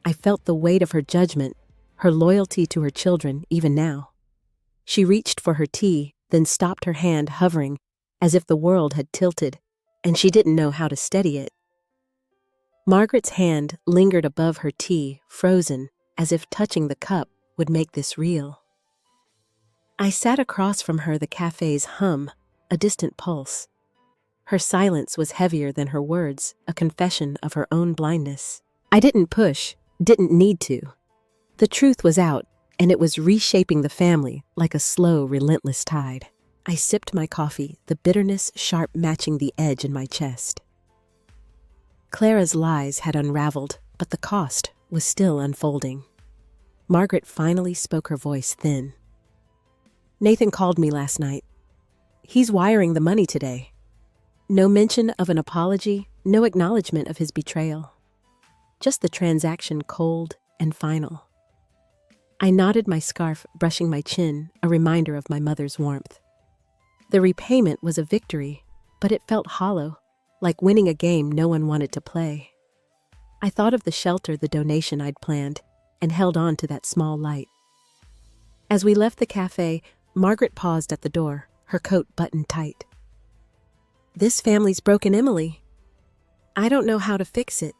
I felt the weight of her judgment, her loyalty to her children, even now. She reached for her tea, then stopped, her hand hovering, as if the world had tilted, and she didn't know how to steady it. Margaret's hand lingered above her tea, frozen, as if touching the cup would make this real. I sat across from her, the cafe's hum, a distant pulse. Her silence was heavier than her words, a confession of her own blindness. I didn't push, didn't need to. The truth was out, and it was reshaping the family like a slow, relentless tide. I sipped my coffee, the bitterness sharp matching the edge in my chest. Clara's lies had unraveled, but the cost was still unfolding. Margaret finally spoke, her voice thin. Nathan called me last night. He's wiring the money today. No mention of an apology, no acknowledgement of his betrayal. Just the transaction, cold and final. I knotted my scarf, brushing my chin, a reminder of my mother's warmth. The repayment was a victory, but it felt hollow, like winning a game no one wanted to play. I thought of the shelter, the donation I'd planned, and held on to that small light. As we left the cafe, Margaret paused at the door, her coat buttoned tight. This family's broken, Emily. I don't know how to fix it.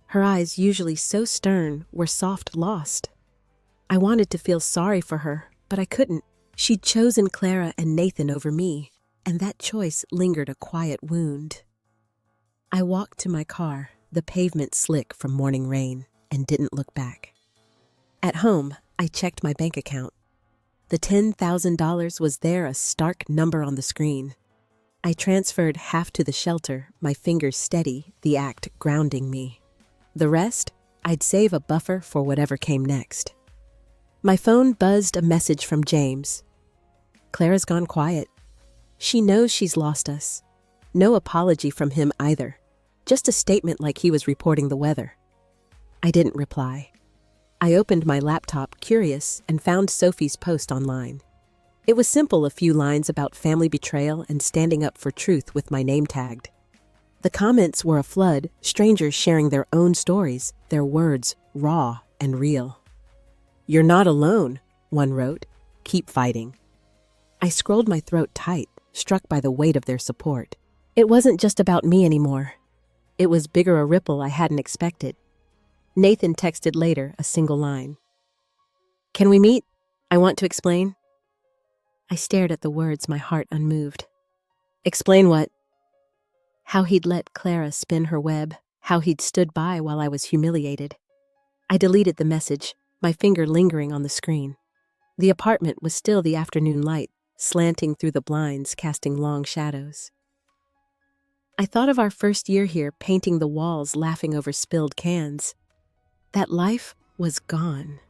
Her eyes, usually so stern, were soft, lost. I wanted to feel sorry for her, but I couldn't. She'd chosen Clara and Nathan over me, and that choice lingered, a quiet wound. I walked to my car, the pavement slick from morning rain, and didn't look back. At home, I checked my bank account. The $10,000 was there, a stark number on the screen. I transferred half to the shelter, my fingers steady, the act grounding me. The rest, I'd save a buffer for whatever came next. My phone buzzed, a message from James. Clara's gone quiet. She knows she's lost us. No apology from him either. Just a statement like he was reporting the weather. I didn't reply. I opened my laptop, curious, and found Sophie's post online. It was simple, a few lines about family betrayal and standing up for truth with my name tagged. The comments were a flood, strangers sharing their own stories, their words raw and real. "You're not alone," one wrote. "Keep fighting." I scrolled, my throat tight, struck by the weight of their support. It wasn't just about me anymore. It was bigger, a ripple I hadn't expected. Nathan texted later, a single line. "Can we meet? I want to explain." I stared at the words, my heart unmoved. Explain what? How he'd let Clara spin her web, how he'd stood by while I was humiliated. I deleted the message, my finger lingering on the screen. The apartment was still the afternoon light, slanting through the blinds, casting long shadows. I thought of our first year here, painting the walls, laughing over spilled cans. That life was gone.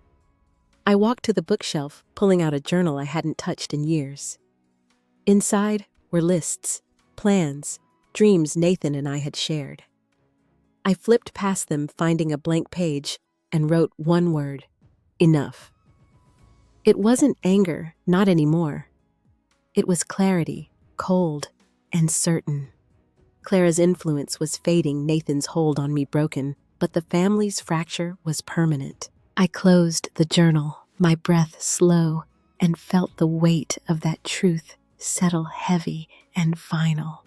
I walked to the bookshelf, pulling out a journal I hadn't touched in years. Inside were lists, plans, dreams Nathan and I had shared. I flipped past them, finding a blank page, and wrote one word: enough. It wasn't anger, not anymore. It was clarity, cold and certain. Clara's influence was fading, Nathan's hold on me broken, but the family's fracture was permanent. I closed the journal, my breath slow, and felt the weight of that truth settle heavy and final.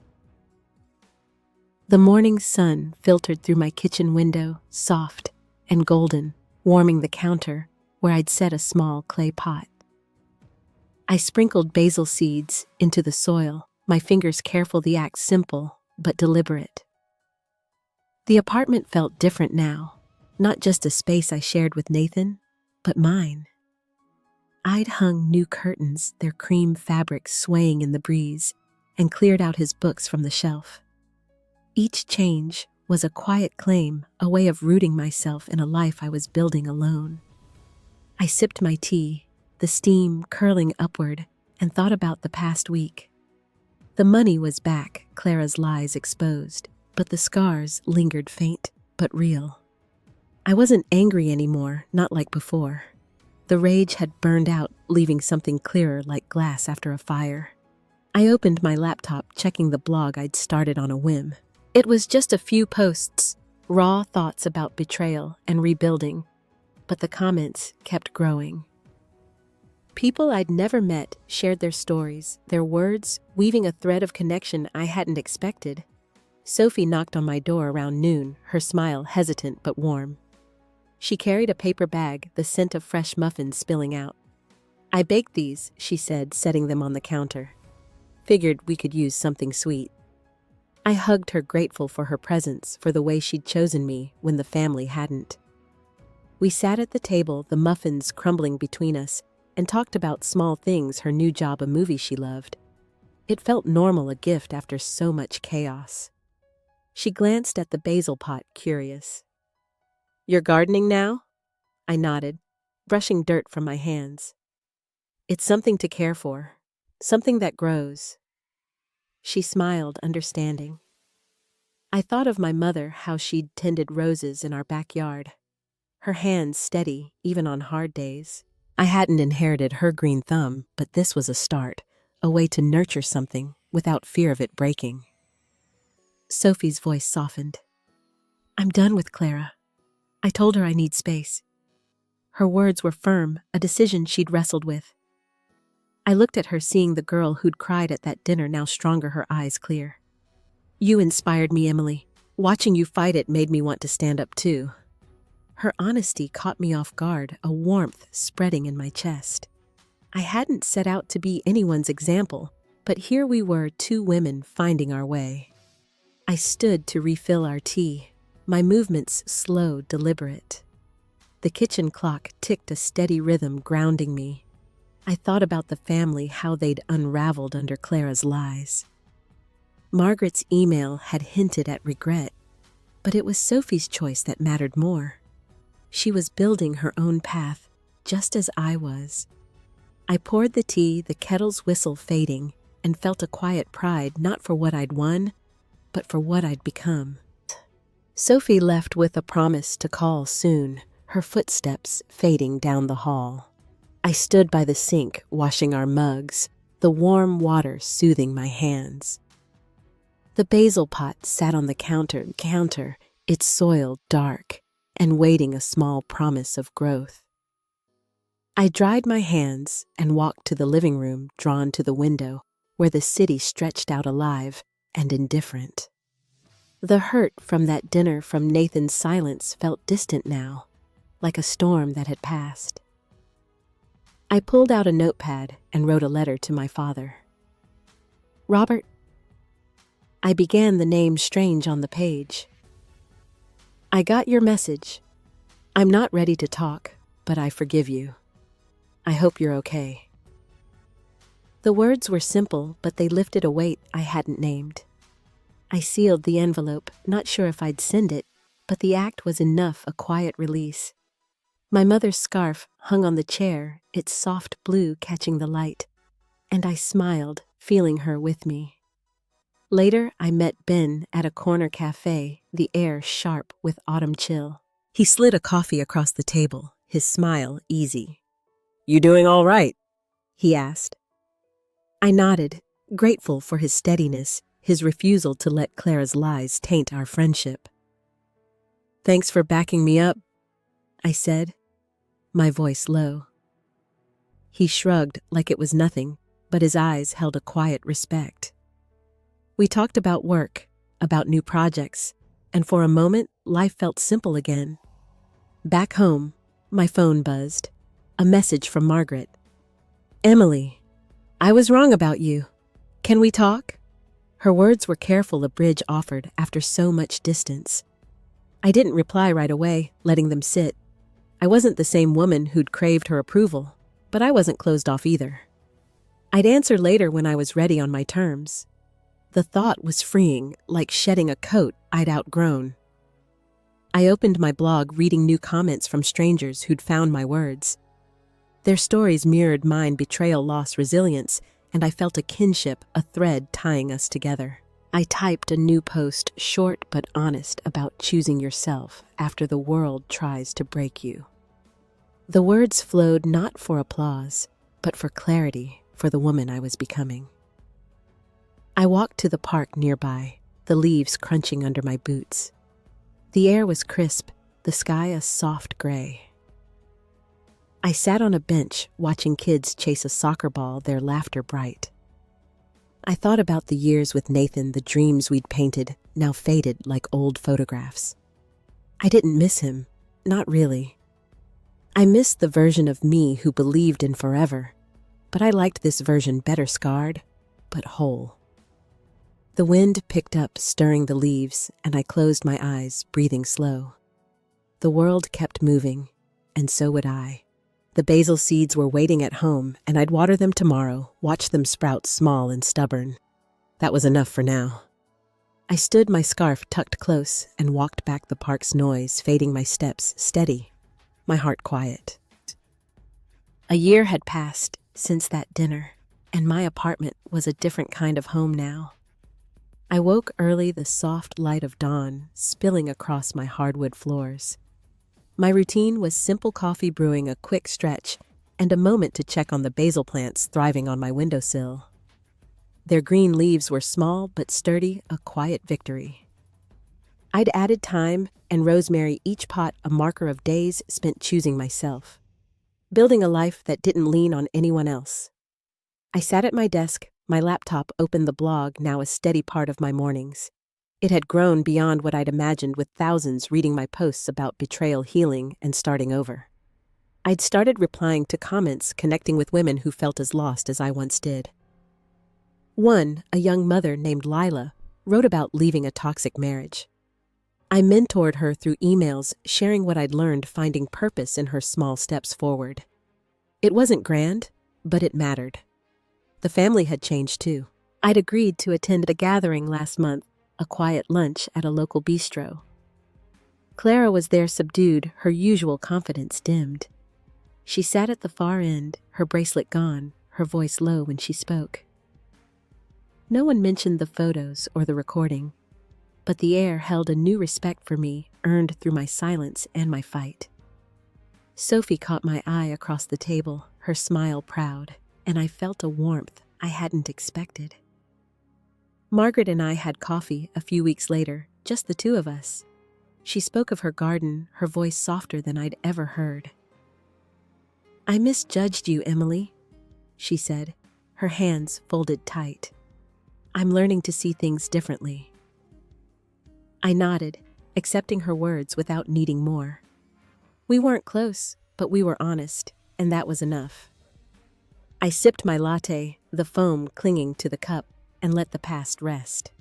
The morning sun filtered through my kitchen window, soft and golden, warming the counter where I'd set a small clay pot. I sprinkled basil seeds into the soil, my fingers careful, the act simple but deliberate. The apartment felt different now, not just a space I shared with Nathan, but mine. I'd hung new curtains, their cream fabric swaying in the breeze, and cleared out his books from the shelf. Each change was a quiet claim, a way of rooting myself in a life I was building alone. I sipped my tea, the steam curling upward, and thought about the past week. The money was back, Clara's lies exposed, but the scars lingered faint but real. I wasn't angry anymore, not like before. The rage had burned out, leaving something clearer like glass after a fire. I opened my laptop, checking the blog I'd started on a whim. It was just a few posts, raw thoughts about betrayal and rebuilding, but the comments kept growing. People I'd never met shared their stories, their words weaving a thread of connection I hadn't expected. Sophie knocked on my door around noon, her smile hesitant but warm. She carried a paper bag, the scent of fresh muffins spilling out. "I baked these," she said, setting them on the counter. "Figured we could use something sweet." I hugged her, grateful for her presence, for the way she'd chosen me when the family hadn't. We sat at the table, the muffins crumbling between us, and talked about small things, her new job, a movie she loved. It felt normal, a gift after so much chaos. She glanced at the basil pot, curious. "You're gardening now?" I nodded, brushing dirt from my hands. "It's something to care for, something that grows." She smiled, understanding. I thought of my mother, how she'd tended roses in our backyard. Her hands steady, even on hard days. I hadn't inherited her green thumb, but this was a start, a way to nurture something without fear of it breaking. Sophie's voice softened. "I'm done with Clara. I told her I need space." Her words were firm, a decision she'd wrestled with. I looked at her, seeing the girl who'd cried at that dinner now stronger, her eyes clear. "You inspired me, Emily. Watching you fight it made me want to stand up too." Her honesty caught me off guard, a warmth spreading in my chest. I hadn't set out to be anyone's example, but here we were, two women finding our way. I stood to refill our tea, my movements slow, deliberate. The kitchen clock ticked a steady rhythm, grounding me. I thought about the family, how they'd unraveled under Clara's lies. Margaret's email had hinted at regret, but it was Sophie's choice that mattered more. She was building her own path, just as I was. I poured the tea, the kettle's whistle fading, and felt a quiet pride, not for what I'd won, but for what I'd become. Sophie left with a promise to call soon, her footsteps fading down the hall. I stood by the sink, washing our mugs, the warm water soothing my hands. The basil pot sat on the counter, its soil dark, and waiting a small promise of growth. I dried my hands and walked to the living room, drawn to the window, where the city stretched out alive and indifferent. The hurt from that dinner, from Nathan's silence, felt distant now, like a storm that had passed. I pulled out a notepad and wrote a letter to my father. "Robert," I began, the name strange on the page. "I got your message. I'm not ready to talk, but I forgive you. I hope you're okay." The words were simple, but they lifted a weight I hadn't named. I sealed the envelope, not sure if I'd send it, but the act was enough, a quiet release. My mother's scarf hung on the chair, its soft blue catching the light, and I smiled, feeling her with me. Later, I met Ben at a corner cafe, the air sharp with autumn chill. He slid a coffee across the table, his smile easy. "You doing all right?" he asked. I nodded, grateful for his steadiness, his refusal to let Clara's lies taint our friendship. "Thanks for backing me up," I said. my voice low. He shrugged like it was nothing, but his eyes held a quiet respect. We talked about work, about new projects, and for a moment, life felt simple again. Back home, my phone buzzed. A message from Margaret. "Emily, I was wrong about you. Can we talk?" Her words were careful a bridge offered after so much distance. I didn't reply right away, letting them sit. I wasn't the same woman who'd craved her approval, but I wasn't closed off either. I'd answer later when I was ready on my terms. The thought was freeing, like shedding a coat I'd outgrown. I opened my blog, reading new comments from strangers who'd found my words. Their stories mirrored mine: betrayal, loss, resilience, and I felt a kinship, a thread tying us together. I typed a new post, short but honest, about choosing yourself after the world tries to break you. The words flowed not for applause, but for clarity for the woman I was becoming. I walked to the park nearby, the leaves crunching under my boots. The air was crisp, the sky a soft gray. I sat on a bench, watching kids chase a soccer ball, their laughter bright. I thought about the years with Nathan, the dreams we'd painted, now faded like old photographs. I didn't miss him, not really. I missed the version of me who believed in forever, but I liked this version better, scarred, but whole. The wind picked up, stirring the leaves, and I closed my eyes, breathing slow. The world kept moving, and so would I. The basil seeds were waiting at home, and I'd water them tomorrow, watch them sprout small and stubborn. That was enough for now. I stood, my scarf tucked close, and walked back the park's noise, fading my steps, steady, my heart quiet. A year had passed since that dinner, and my apartment was a different kind of home now. I woke early, the soft light of dawn spilling across my hardwood floors. My routine was simple: coffee brewing, a quick stretch, and a moment to check on the basil plants thriving on my windowsill. Their green leaves were small but sturdy, a quiet victory. I'd added thyme and rosemary, each pot a marker of days spent choosing myself, building a life that didn't lean on anyone else. I sat at my desk, my laptop open, the blog now a steady part of my mornings. It had grown beyond what I'd imagined, with thousands reading my posts about betrayal, healing, and starting over. I'd started replying to comments, connecting with women who felt as lost as I once did. One, a young mother named Lila, wrote about leaving a toxic marriage. I mentored her through emails, sharing what I'd learned, finding purpose in her small steps forward. It wasn't grand, but it mattered. The family had changed too. I'd agreed to attend a gathering last month, a quiet lunch at a local bistro. Clara was there, subdued, her usual confidence dimmed. She sat at the far end, her bracelet gone, her voice low when she spoke. No one mentioned the photos or the recording, but the air held a new respect for me, earned through my silence and my fight. Sophie caught my eye across the table, her smile proud, and I felt a warmth I hadn't expected. Margaret and I had coffee a few weeks later, just the two of us. She spoke of her garden, her voice softer than I'd ever heard. "I misjudged you, Emily," she said, her hands folded tight. "I'm learning to see things differently." I nodded, accepting her words without needing more. We weren't close, but we were honest, and that was enough. I sipped my latte, the foam clinging to the cup, and let the past rest.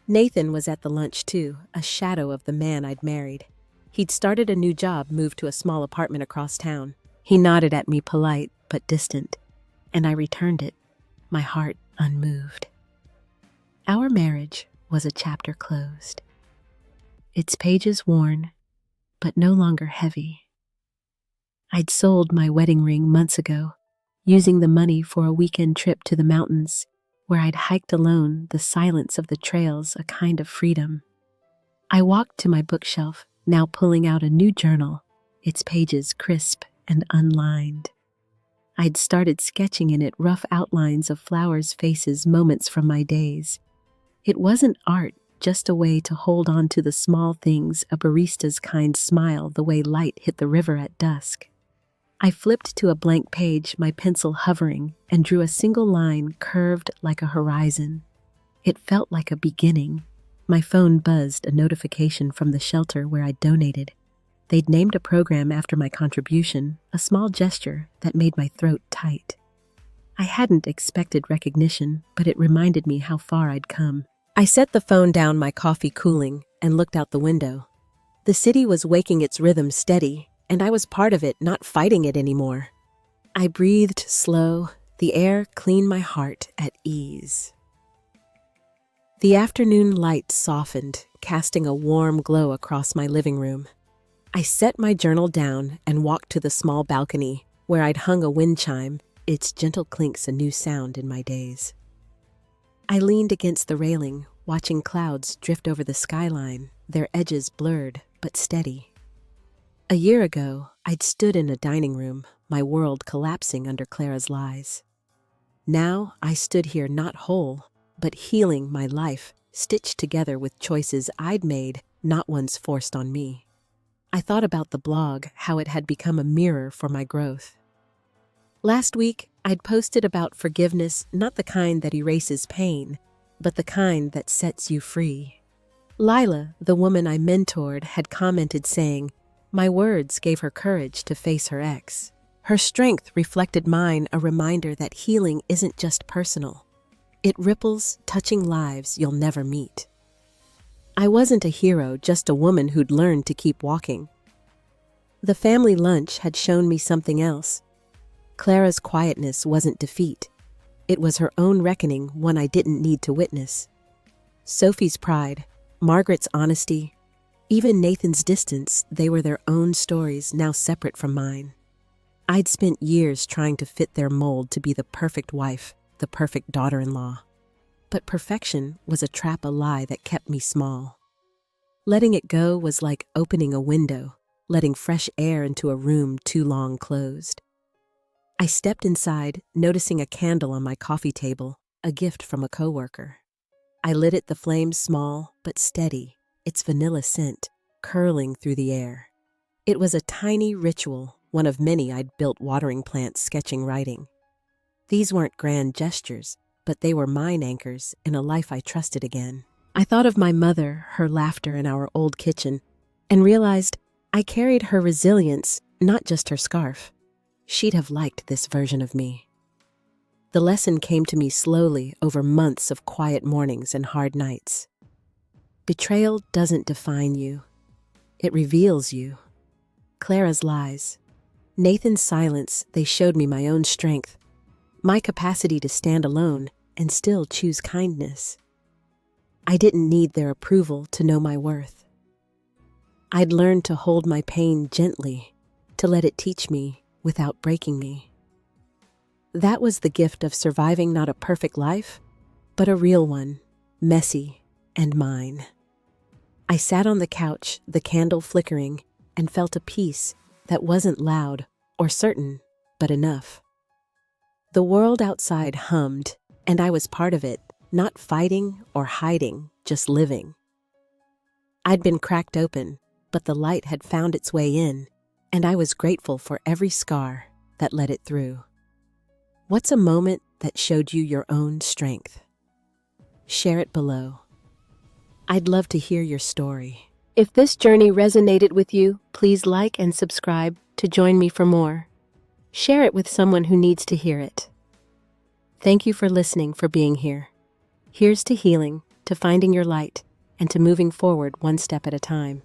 Nathan was at the lunch too, a shadow of the man I'd married. He'd started a new job, moved to a small apartment across town. He nodded at me, polite but distant, and I returned it, my heart unmoved. Our marriage was a chapter closed, its pages worn, but no longer heavy. I'd sold my wedding ring months ago, using the money for a weekend trip to the mountains, where I'd hiked alone, the silence of the trails a kind of freedom. I walked to my bookshelf, now pulling out a new journal, its pages crisp and unlined. I'd started sketching in it rough outlines of flowers, faces, moments from my days. It wasn't art, just a way to hold on to the small things, a barista's kind smile, the way light hit the river at dusk. I flipped to a blank page, my pencil hovering, and drew a single line curved like a horizon. It felt like a beginning. My phone buzzed, a notification from the shelter where I'd donated. They'd named a program after my contribution, a small gesture that made my throat tight. I hadn't expected recognition, but it reminded me how far I'd come. I set the phone down, my coffee cooling, and looked out the window. The city was waking its rhythm steady, and I was part of it, not fighting it anymore. I breathed slow, the air cleaned my heart at ease. The afternoon light softened, casting a warm glow across my living room. I set my journal down and walked to the small balcony where I'd hung a wind chime, its gentle clinks a new sound in my days. I leaned against the railing, watching clouds drift over the skyline, their edges blurred but steady. A year ago, I'd stood in a dining room, my world collapsing under Clara's lies. Now I stood here not whole, but healing my life, stitched together with choices I'd made, not ones forced on me. I thought about the blog, how it had become a mirror for my growth. Last week, I'd posted about forgiveness, not the kind that erases pain, but the kind that sets you free. Lila, the woman I mentored, had commented saying, my words gave her courage to face her ex. Her strength reflected mine, a reminder that healing isn't just personal. It ripples, touching lives you'll never meet. I wasn't a hero, just a woman who'd learned to keep walking. The family lunch had shown me something else. Clara's quietness wasn't defeat. It was her own reckoning, one I didn't need to witness. Sophie's pride, Margaret's honesty, even Nathan's distance, they were their own stories, now separate from mine. I'd spent years trying to fit their mold to be the perfect wife, the perfect daughter-in-law. But perfection was a trap, a lie that kept me small. Letting it go was like opening a window, letting fresh air into a room too long closed. I stepped inside, noticing a candle on my coffee table, a gift from a coworker. I lit it, the flame small but steady, its vanilla scent curling through the air. It was a tiny ritual, one of many I'd built, watering plants, sketching, writing. These weren't grand gestures, but they were mine, anchors in a life I trusted again. I thought of my mother, her laughter in our old kitchen, and realized I carried her resilience, not just her scarf. She'd have liked this version of me. The lesson came to me slowly over months of quiet mornings and hard nights. Betrayal doesn't define you. It reveals you. Clara's lies, Nathan's silence, they showed me my own strength, my capacity to stand alone and still choose kindness. I didn't need their approval to know my worth. I'd learned to hold my pain gently, to let it teach me without breaking me. That was the gift of surviving not a perfect life, but a real one, messy and mine. I sat on the couch, the candle flickering, and felt a peace that wasn't loud or certain, but enough. The world outside hummed, and I was part of it, not fighting or hiding, just living. I'd been cracked open, but the light had found its way in, and I was grateful for every scar that let it through. What's a moment that showed you your own strength? Share it below. I'd love to hear your story. If this journey resonated with you, please like and subscribe to join me for more. Share it with someone who needs to hear it. Thank you for listening, for being here. Here's to healing, to finding your light, and to moving forward one step at a time.